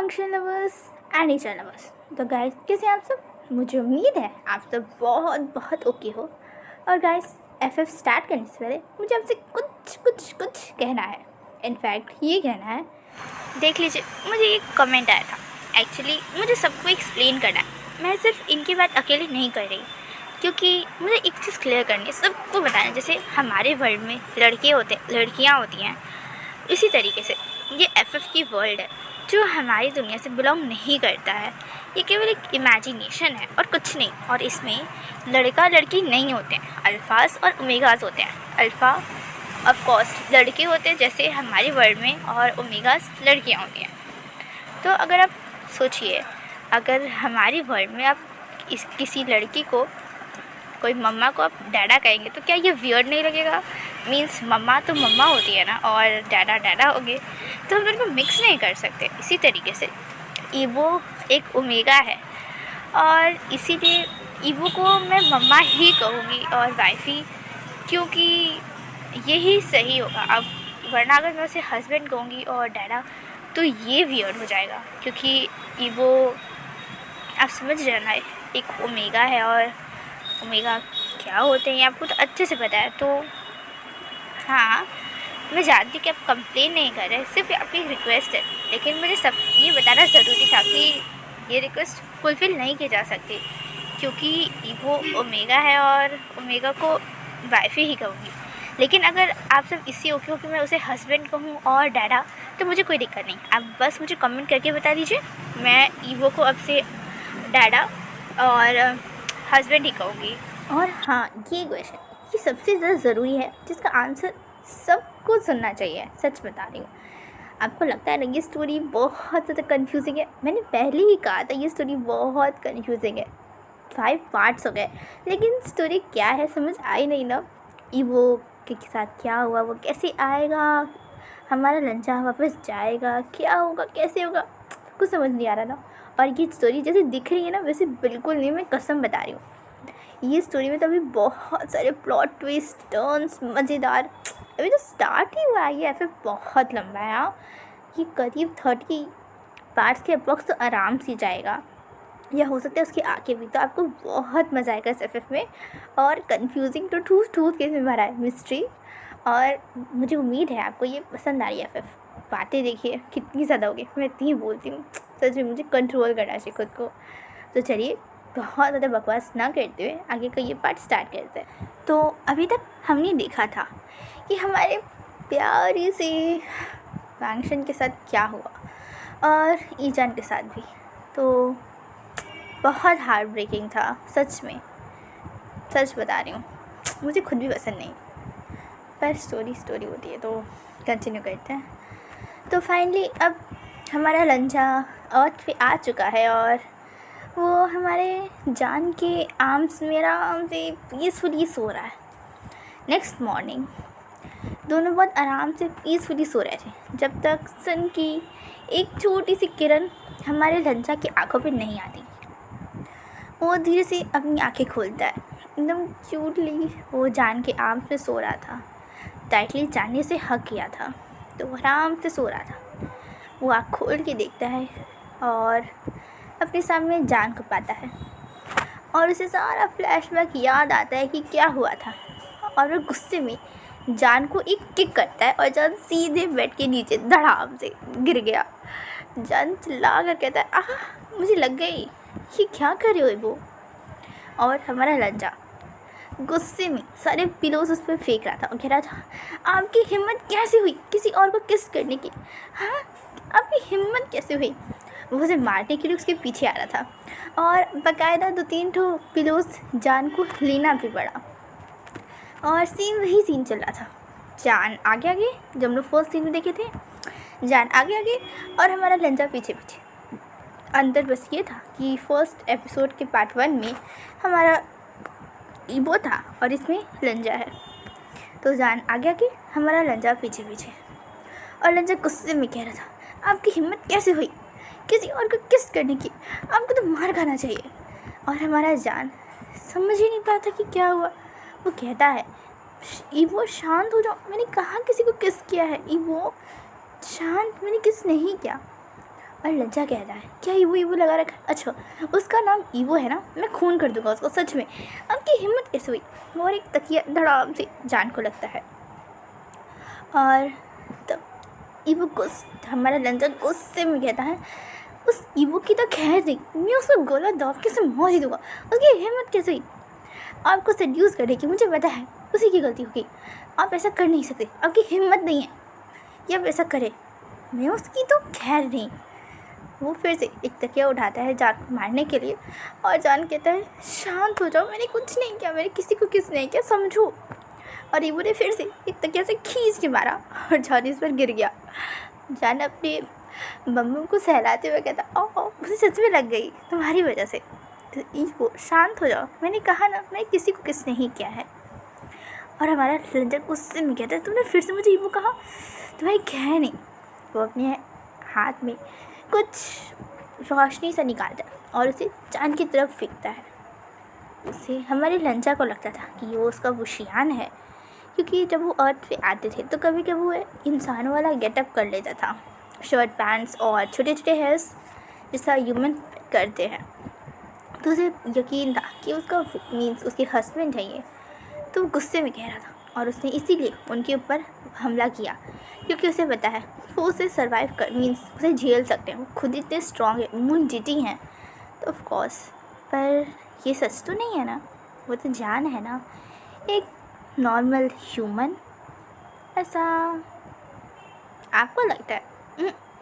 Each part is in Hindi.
Function lovers and nature lovers. तो गाइस कैसे हैं आप सब? मुझे उम्मीद है आप सब बहुत बहुत ओके हो। और गाइस एफएफ स्टार्ट करने से पहले मुझे आपसे कुछ कहना है। इनफैक्ट ये कहना है, देख लीजिए मुझे एक कमेंट आया था। एक्चुअली मुझे सबको एक्सप्लेन करना है, मैं सिर्फ इनकी बात अकेले नहीं कर रही, क्योंकि मुझे एक चीज़ क्लियर करनी है, सबको बताना है। जैसे हमारे वर्ल्ड में लड़कियाँ होती हैं, इसी तरीके से ये एफएफ की वर्ल्ड है जो हमारी दुनिया से बिलोंग नहीं करता है। ये केवल एक इमेजिनेशन है और कुछ नहीं। और इसमें लड़का लड़की नहीं होते हैं, अल्फ़ाज और ओमेगाज होते हैं। अल्फ़ा ऑफ कोर्स लड़के होते हैं जैसे हमारी वर्ल्ड में, और ओमेगाज लड़कियां होती हैं। तो अगर आप सोचिए, अगर हमारी वर्ल्ड में आप किसी लड़की को, कोई मम्मा को आप डैडा कहेंगे तो क्या ये वियर्ड नहीं लगेगा? मीन्स मम्मा तो मम्मा होती है ना, और डैडा डैडा होगे, तो हम दोनों को मिक्स नहीं कर सकते। इसी तरीके से ईवो एक ओमेगा है, और इसीलिए ईवो को मैं मम्मा ही कहूँगी और वाइफी, क्योंकि यही सही होगा। अब वरना अगर मैं उसे हस्बैंड कहूँगी और डैडा तो ये वियर्ड हो जाएगा, क्योंकि ईवो आप समझ रहे ना, एक ओमेगा है, और ओमेगा क्या होते हैं आपको तो अच्छे से पता है। तो हाँ, मैं जानती हूँ कि आप कंप्लेन नहीं कर रहे, सिर्फ आपकी रिक्वेस्ट है, लेकिन मुझे सब ये बताना ज़रूरी था कि ये रिक्वेस्ट फुलफ़िल नहीं की जा सकती, क्योंकि वो ओमेगा है और ओमेगा को वाइफी ही कहूँगी। लेकिन अगर आप सब इससे ओके हो कि मैं उसे हस्बैंड कहूँ और डैडा, तो मुझे कोई दिक्कत नहीं। आप बस मुझे कमेंट करके बता दीजिए, मैं ईवो को अब से डैडा और हस्बैंड ही कहूँगी। और हाँ, ये क्वेश्चन ये सबसे ज़्यादा ज़रूरी है, जिसका आंसर सबको सुनना चाहिए। सच बता रही हूँ, आपको लगता है ना ये स्टोरी बहुत ज़्यादा कंफ्यूजिंग है। मैंने पहले ही कहा था ये स्टोरी बहुत कंफ्यूजिंग है। 5 पार्ट्स हो गए, लेकिन स्टोरी क्या है समझ आई नहीं ना। ईवो के साथ क्या हुआ, वो कैसे आएगा, हमारा लंचा वापस जाएगा, क्या होगा, कैसे होगा, कुछ समझ नहीं आ रहा ना। और ये स्टोरी जैसे दिख रही है ना, वैसे बिल्कुल नहीं, मैं कसम बता रही हूँ। ये स्टोरी में तो अभी बहुत सारे प्लॉट ट्विस्ट, टर्न्स, मज़ेदार, अभी तो स्टार्ट ही हुआ है। ये एफएफ बहुत लंबा है। हाँ, ये करीब 30 पार्ट्स के अप्रॉक्स तो आराम से जाएगा, या हो सकता है उसके आगे भी। तो आपको बहुत मज़ा आएगा इस एफएफ में, और कंफ्यूजिंग तो ठूस के इसमें भरा है मिस्ट्री। और मुझे उम्मीद है आपको ये पसंद आ रही है एफएफ। बातें देखिए कितनी ज़्यादा होगी, मैं इतनी ही बोलती हूँ, सच में मुझे कंट्रोल करना चाहिए खुद को। तो चलिए बहुत ज़्यादा बकवास ना करते हुए आगे का ये पार्ट स्टार्ट करते हैं। तो अभी तक हमने देखा था कि हमारे प्यारी से फंक्शन के साथ क्या हुआ, और ईजान के साथ भी। तो बहुत हार्ट ब्रेकिंग था, सच में, सच बता रही हूँ, मुझे खुद भी पसंद नहीं, पर स्टोरी होती है तो कंटिन्यू करते हैं। तो फाइनली अब हमारा लंचा अर्थ पे आ चुका है, और वो हमारे जान के आर्म्स में आराम से पीसफुली सो रहा है। नेक्स्ट मॉर्निंग दोनों बहुत आराम से पीसफुली सो रहे थे, जब तक सन की एक छोटी सी किरण हमारे लंचा की आंखों पे नहीं आती। वो धीरे से अपनी आंखें खोलता है, एकदम क्यूटली। वो जान के आर्म्स में सो रहा था, टाइटली जाने से हक किया था, तो वो आराम से सो रहा था। वो आँख खोल के देखता है और अपने सामने जान को पाता है, और उसे सारा फ्लैशबैक याद आता है कि क्या हुआ था। और वो गुस्से में जान को एक किक करता है, और जान सीधे बेड के नीचे धड़ाम से गिर गया। जान चिल्ला कर कहता है, आह मुझे लग गई, ये क्या कर रहे हो वो। और हमारा लंचा गुस्से में सारे पिलोज उस पर फेंक रहा था और कह रहा था, आपकी हिम्मत कैसे हुई किसी और को किस करने की? हाँ, आपकी हिम्मत कैसे हुई? वो उसे मारने के लिए उसके पीछे आ रहा था, और बाकायदा 2-3 ठो पिलोज जान को लेना भी पड़ा। और वही सीन चल रहा था, जान आगे जब हम लोग फर्स्ट सीन में देखे थे, जान आगे और हमारा लंचा पीछे। अंतर बस ये था कि फर्स्ट एपिसोड के पार्ट 1 में हमारा ईवो था और इसमें लंजा है। तो जान आगे हमारा लंजा पीछे। और लंजा गुस्से में कह रहा था, आपकी हिम्मत कैसे हुई किसी और को किस करने की? आपको तो मार खाना चाहिए। और हमारा जान समझ ही नहीं पा रहा था कि क्या हुआ। वो कहता है, ईवो शांत हो जाओ, मैंने कहाँ किसी को किस किया है? ईवो शांत, मैंने किस नहीं किया। और लज्जा कह रहा है क्या ईवो लगा रखा है? अच्छा उसका नाम ईवो है ना, मैं खून कर दूंगा उसको सच में। आपकी हिम्मत कैसे हुई? और एक तकिया धड़ाम से जान को लगता है। और तब ईवो हमारा लंजा गुस्से में कहता है उस ईवो की तो खैर नहीं, मैं उसको गोला दौड़ के से मार ही दूंगा। उसकी हिम्मत कैसे हुई आपको सेड्यूस करने की? मुझे पता है उसी की गलती होगी, आप ऐसा कर नहीं सकते, आपकी हिम्मत नहीं है या आप ऐसा करे। मैं उसकी तो खैर नहीं। वो फिर से एक तकिया उठाता है जान को मारने के लिए और जान कहता है शांत हो जाओ, मैंने कुछ नहीं किया, मैंने किसी को किस नहीं किया, समझो। और ईवो ने फिर से एक तकिया से खींच के मारा और जान इस पर गिर गया। जान अपने बम्बू को सहलाते हुए कहता ओ मुझे सच में लग गई तुम्हारी वजह से। तो ईवो शांत हो जाओ, मैंने कहा ना मैं किसी को किस नहीं किया है। और हमारा लंजा गुस्से में कहता है तुमने फिर से मुझे ईवो कहा, तुम्हारी खैर नहीं। वो अपने हाथ में कुछ रोशनी सा निकालता है और उसे चांद की तरफ फेंकता है। उसे हमारे लंजा को लगता था कि वो उसका वुशियान है, क्योंकि जब वो अर्थ पे आते थे तो कभी कभी वो इंसानों वाला गेटअप कर लेता था, शर्ट पैंट्स और छोटे छोटे हेयर्स जैसा ह्यूमन करते हैं। तो उसे यकीन था कि उसका मीन्स उसके हस्बैंड है ये, तो वो गुस्से में कह रहा था और उसने इसीलिए उनके ऊपर हमला किया, क्योंकि उसे पता है वो उसे सर्वाइव कर मीन्स उसे झेल सकते हैं, वो खुद इतने स्ट्रॉन्ग है, मून जीती हैं तो ऑफ कोर्स। पर ये सच तो नहीं है ना, वो तो जान है ना, एक नॉर्मल ह्यूमन। ऐसा आपको लगता है?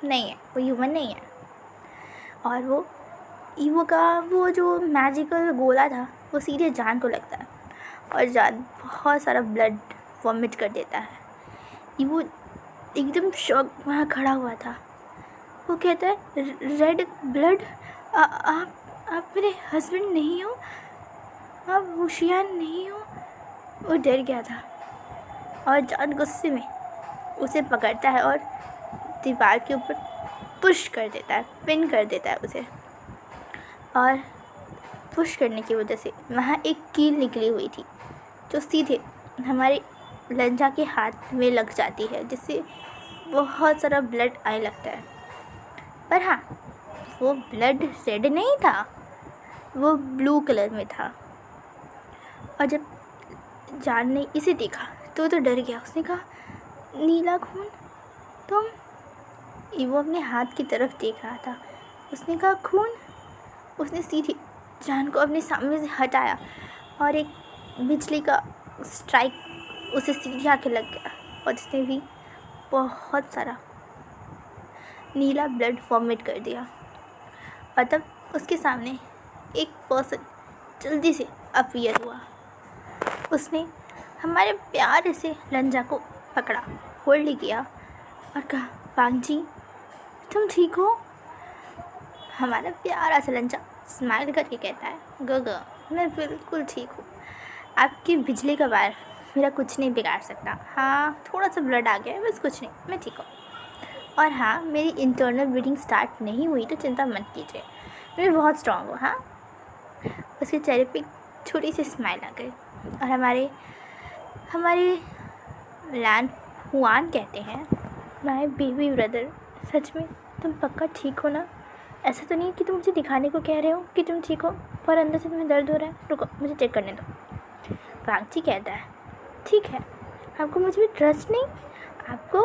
नहीं है, वो ह्यूमन नहीं है। और वो ईवो का वो जो मैजिकल गोला था वो सीधे जान को लगता है और जान बहुत सारा ब्लड वॉमिट कर देता है। ईवो एकदम शॉक वहाँ खड़ा हुआ था। वो कहता है रेड ब्लड, आप मेरे हस्बैंड नहीं हो, आप होशियार नहीं हो। वो डर गया था और जान गुस्से में उसे पकड़ता है और दीवार के ऊपर पुश कर देता है, पिन कर देता है उसे। और पुश करने की वजह से वहाँ एक कील निकली हुई थी जो सीधे हमारे लंजा के हाथ में लग जाती है, जिससे बहुत सारा ब्लड आने लगता है। पर हाँ, वो ब्लड रेड नहीं था, वो ब्लू कलर में था। और जब जान ने इसे देखा तो डर गया। उसने कहा नीला खून तुम? वो अपने हाथ की तरफ देख रहा था। उसने कहा खून? उसने सीधे जान को अपने सामने से हटाया और एक बिजली का स्ट्राइक उसे सीधे आके लग गया और उसने भी बहुत सारा नीला ब्लड वॉमिट कर दिया। और तब उसके सामने एक पर्सन जल्दी से अपीयर हुआ। उसने हमारे प्यारे से लंजा को पकड़ा, होल्ड किया और कहा वांग जी तुम ठीक हो? हमारा प्यारा सा लंजा स्माइल करके कहता है गगा मैं बिल्कुल ठीक हूँ, आपकी बिजली का वायर मेरा कुछ नहीं बिगाड़ सकता। हाँ थोड़ा सा ब्लड आ गया है, बस कुछ नहीं, मैं ठीक हूँ। और हाँ मेरी इंटरनल ब्लीडिंग स्टार्ट नहीं हुई तो चिंता मत कीजिए, मैं बहुत स्ट्रॉन्ग हूँ। हाँ उसके चेहरे पे छोटी सी स्माइल आ गई। और हमारे लैन हुआन कहते हैं माय बेबी ब्रदर सच में तुम पक्का ठीक हो ना? ऐसा तो नहीं कि तुम मुझे दिखाने को कह रहे हो कि तुम ठीक हो पर अंदर से तुम्हें दर्द हो रहा है? रुको मुझे चेक करने दो। वांगची कहता है ठीक है, आपको मुझ पर ट्रस्ट नहीं, आपको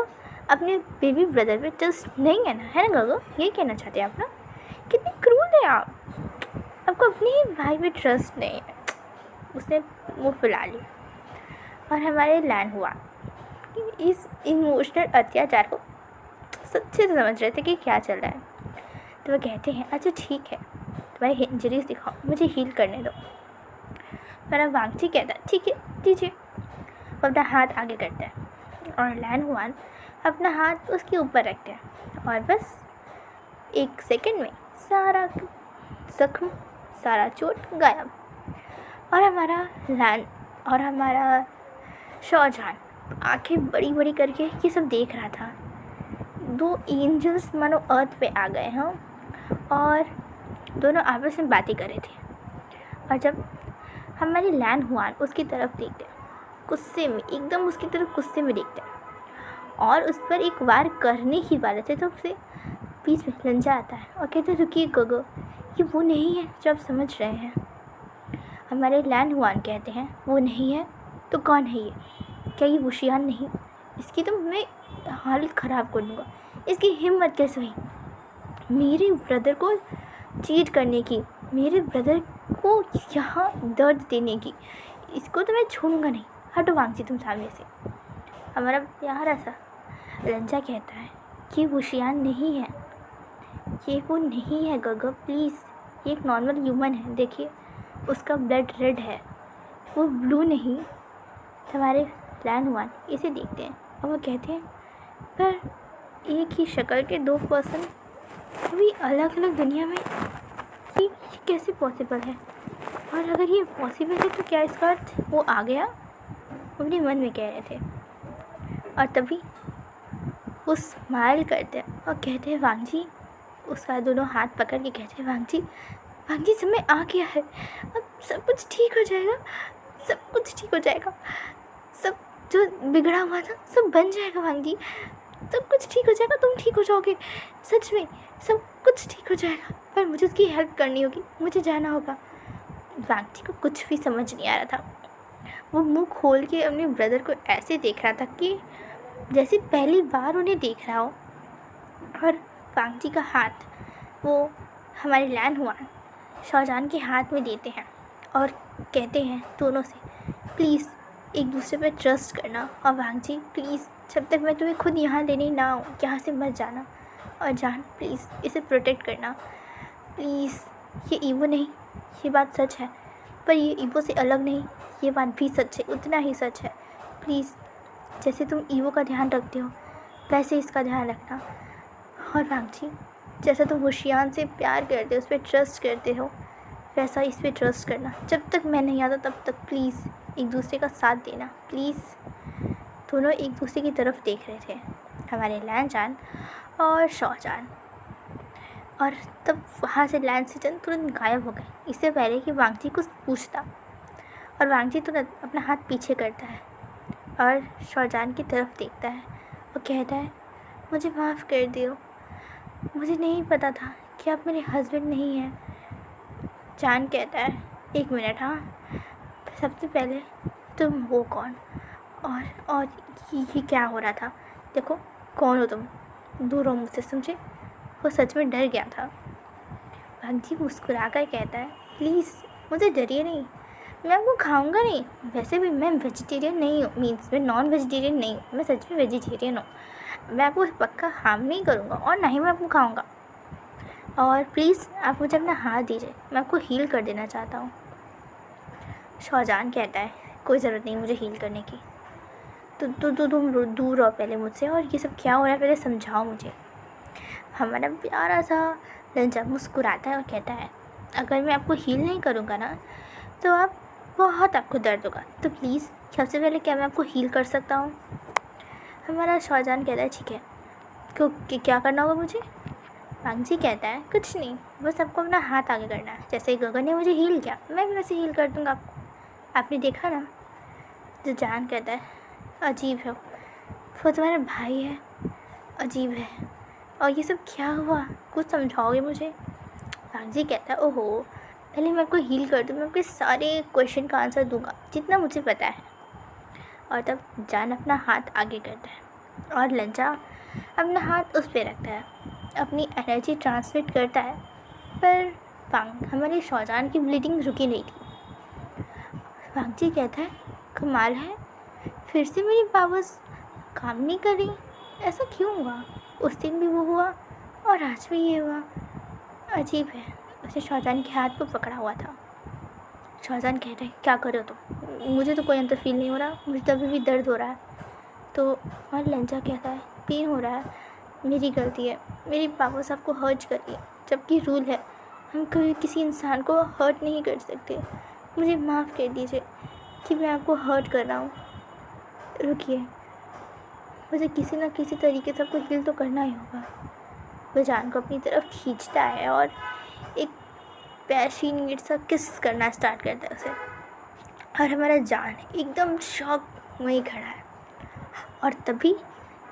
अपने बेबी ब्रदर पे ट्रस्ट नहीं है ना, है ना गगो? यही कहना चाहते हैं आप ना? कितनी क्रूर है आप, आपको अपने ही भाई पे ट्रस्ट नहीं है। उसने मुँह फुला ली। और हमारे लैन हुआ इस इमोशनल अत्याचार को सच्चे से समझ रहे थे कि क्या चल रहा है। तो वो कहते हैं अच्छा ठीक है तुम्हारी इंजरीज दिखाओ, मुझे हील करने दो। मेरा वांगची कहता है ठीक है दीजिए। वो अपना हाथ आगे करता है और लैन हुआन अपना हाथ उसके ऊपर रखते हैं और बस 1 सेकंड में सारा जख्म सारा चोट गायब। और हमारा शाहजहान आंखें बड़ी बड़ी करके ये सब देख रहा था। 2 एंजल्स मानो अर्थ पे आ गए हैं और दोनों आपस में बातें कर रहे थे। और जब हमारे लैन हुआन उसकी तरफ देखते गुस्से में, एकदम उसकी तरफ गुस्से में देखते और उस पर एक वार करने की वाले थे तो उसे बीच में लंजा आता है और कहते हैं रुकिए गोगो, ये वो नहीं है जो आप समझ रहे हैं। हमारे लैन हुआन कहते हैं वो नहीं है तो कौन है ये? क्या ये वुशियान नहीं? इसकी तो मैं हालत ख़राब कर दूँगा। इसकी हिम्मत कैसे हुई मेरे ब्रदर को चीट करने की, मेरे ब्रदर को यहाँ दर्द देने की? इसको तो मैं छोड़ूंगा नहीं। हटो वांगजी तुम सामने से। हमारा प्यारा सा रंजा कहता है कि वुशियान नहीं है, ये वो नहीं है गगो, प्लीज़। ये एक नॉर्मल ह्यूमन है, देखिए उसका ब्लड रेड है, वो ब्लू नहीं। हमारे लैन हुआन इसे देखते हैं और वो कहते हैं पर एक ही शक्ल के दो पर्सन अभी अलग अलग दुनिया में, ये कैसे पॉसिबल है? और अगर ये पॉसिबल है तो क्या इसका अर्थ वो आ गया? अपने मन में कह रहे थे। और तभी वो स्माइल करते हैं और कहते हैं वांगजी, उसका दोनों हाथ पकड़ के कहते हैं वांगजी, वांगजी समय आ गया है, अब सब कुछ ठीक हो जाएगा, सब कुछ ठीक हो जाएगा, सब जो बिगड़ा हुआ था सब बन जाएगा वांगजी, सब कुछ ठीक हो जाएगा, तुम ठीक हो जाओगे, सच में सब कुछ ठीक हो जाएगा। पर मुझे उसकी हेल्प करनी होगी, मुझे जाना होगा। वांगजी को कुछ भी समझ नहीं आ रहा था। वो मुंह खोल के अपने ब्रदर को ऐसे देख रहा था कि जैसे पहली बार उन्हें देख रहा हो। और वांगजी का हाथ वो हमारे लैन हुआन शाहजहान के हाथ में देते हैं और कहते हैं दोनों से, प्लीज़ एक दूसरे पर ट्रस्ट करना। और वांगजी प्लीज़, जब तक मैं तुम्हें खुद यहाँ लेने ना आऊँ, यहाँ से मत जाना। और जान प्लीज़ इसे प्रोटेक्ट करना प्लीज़। ये ईवो नहीं, ये बात सच है, पर ये ईवो से अलग नहीं, ये बात भी सच है, उतना ही सच है। प्लीज़ जैसे तुम ईवो का ध्यान रखते हो वैसे इसका ध्यान रखना। और वांगजी जैसा तुम वुशियान से प्यार करते हो, उस पर ट्रस्ट करते हो, वैसा इस पर ट्रस्ट करना। जब तक मैं नहीं आता तब तक प्लीज़ एक दूसरे का साथ देना प्लीज़। दोनों एक दूसरे की तरफ देख रहे थे, हमारे लैन जान और शाहजहान। और तब वहाँ से लैन सिटन तुरंत गायब हो गए, इससे पहले कि वांगजी कुछ पूछता। और वांगजी तुरंत अपना हाथ पीछे करता है और शाहजहान की तरफ देखता है और कहता है मुझे माफ़ कर दियो, मुझे नहीं पता था कि आप मेरे हस्बैंड नहीं हैं। जान कहता है एक मिनट, हाँ सबसे पहले तुम हो कौन, और ये क्या हो रहा था? देखो कौन हो तुम, दूर हो मुझसे, समझे? वो सच में डर गया था। वांगजी मुस्कुरा कर कहता है प्लीज़ मुझे डरिए नहीं, मैं आपको खाऊंगा नहीं। वैसे भी मैं वेजिटेरियन नहीं हूँ, मीन्स मैं नॉन वेजिटेरियन नहीं हूँ, मैं सच में वेजिटेरियन हूँ। मैं आपको पक्का हार्म नहीं करूँगा और ना ही मैं आपको खाऊंगा। और प्लीज़ आप मुझे अपना हाथ दीजिए, मैं आपको हील कर देना चाहता हूँ। शाहजहान कहता है कोई ज़रूरत नहीं मुझे हील करने की, तुम दूर रहो पहले मुझसे, और ये सब क्या हो रहा है पहले समझाओ मुझे। हमारा प्यारा सा रंजा मुस्कुराता है और कहता है अगर मैं आपको हील नहीं करूँगा ना तो बहुत आपको दर्द होगा, तो प्लीज़ सबसे पहले क्या मैं आपको हील कर सकता हूँ? हमारा शाहजहान कहता है ठीक है, क्यों क्या करना होगा मुझे? वांगजी कहता है कुछ नहीं, बस आपको अपना हाथ आगे करना है, जैसे गगन ने मुझे हील किया मैं भी वैसे हील कर दूँगा आपको, आपने देखा ना। तो जान कहता है अजीब है, वो तुम्हारा भाई है, अजीब है, और ये सब क्या हुआ, कुछ समझाओगे मुझे? वांगजी कहता है ओहो, पहले मैं आपको हील कर दूँ, मैं आपके सारे क्वेश्चन का आंसर दूंगा जितना मुझे पता है। और तब जान अपना हाथ आगे करता है और लंजा अपना हाथ उस पर रखता है, अपनी एनर्जी ट्रांसमिट करता है। पर हमारे शाहजहान की ब्लीडिंग रुकी नहीं थी। वांगजी कहता है कमाल है, फिर से मेरी पावर्स काम नहीं कर रही, ऐसा क्यों हुआ? उस दिन भी वो हुआ और आज भी ये हुआ, अजीब है। उसने शाहजहान के हाथ को पकड़ा हुआ था। शाहजहान कह रहे क्या कर रहे हो तुम? मुझे तो कोई अंतर फील नहीं हो रहा, मुझे तो अभी भी दर्द हो रहा है। तो और लंजा कहता है पेन हो रहा है, मेरी गलती है, मेरी पावर्स आपको हर्ट करिए, जबकि रूल है हम कभी किसी इंसान को हर्ट नहीं कर सकते, मुझे माफ़ कर दीजिए कि मैं आपको हर्ट कर रहा हूँ। रुकिए, मुझे किसी न किसी तरीके से आपको हील तो करना ही होगा। वह जान को अपनी तरफ खींचता है और एक पैशनेट सा किस करना स्टार्ट करता है उसे। और हमारा जान एकदम शॉक वहीं खड़ा है। और तभी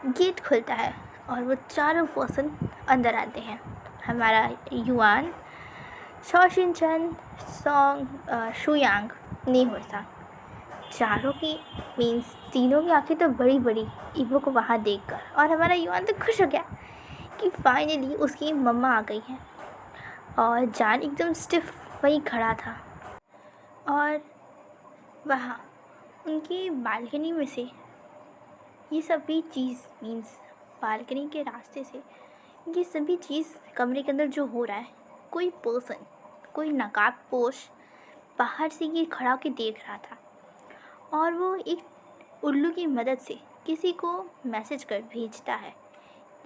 गेट खुलता है और वो चारों पर्सन अंदर आते हैं। हमारा युआन, शॉशिनचन, सॉन्ग, शुयांग, नीहोसा, चारों की मीन्स तीनों की आंखें तो बड़ी बड़ी ईवो को वहाँ देखकर, और हमारा युआन तो खुश हो गया कि फाइनली उसकी मम्मा आ गई है। और जान एकदम स्टिफ वहीं खड़ा था, और वहाँ उनकी बालकनी में से ये सभी चीज़ मीन्स बालकनी के रास्ते से ये सभी चीज़ कमरे के अंदर जो हो रहा है, कोई पर्सन, कोई नकाबपोश बाहर से ये खड़ा होकर देख रहा था, और वो एक उल्लू की मदद से किसी को मैसेज कर भेजता है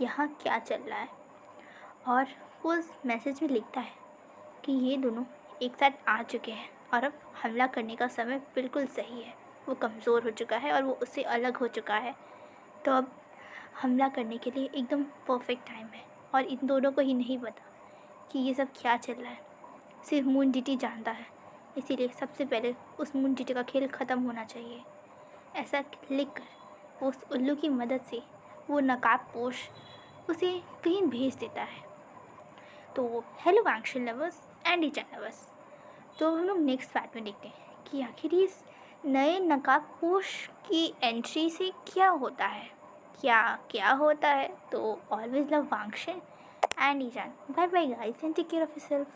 यहाँ क्या चल रहा है। और वो उस मैसेज में लिखता है कि ये दोनों एक साथ आ चुके हैं और अब हमला करने का समय बिल्कुल सही है। वो कमज़ोर हो चुका है और वो उससे अलग हो चुका है, तो अब हमला करने के लिए एकदम परफेक्ट टाइम है। और इन दोनों को ही नहीं पता कि ये सब क्या चल रहा है, सिर्फ मून जीटी जानता है। इसीलिए सबसे पहले उस मून जीटी का खेल ख़त्म होना चाहिए। ऐसा लिखकर वो उस उल्लू की मदद से वो नकाबपोश उसे कहीं भेज देता है। तो हेलो वांगशन लवर्स एंड ईचन लवर्स, तो हम लोग नेक्स्ट पार्ट में देखते हैं कि आखिर इस नए नकाबपोश की एंट्री से क्या होता है, क्या होता है। तो ऑलवेज लव वांगशन एंड ईचन। Bye bye guys and take care of yourself.